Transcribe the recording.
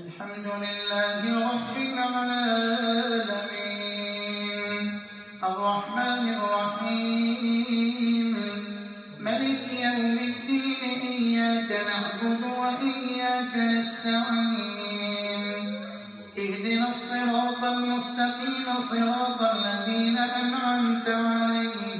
الحمد لله رب العالمين الرحمن الرحيم مالك يوم الدين إياك نعبد وإياك نستعين اهدنا الصراط المستقيم صراط الذين أنعمت عليهم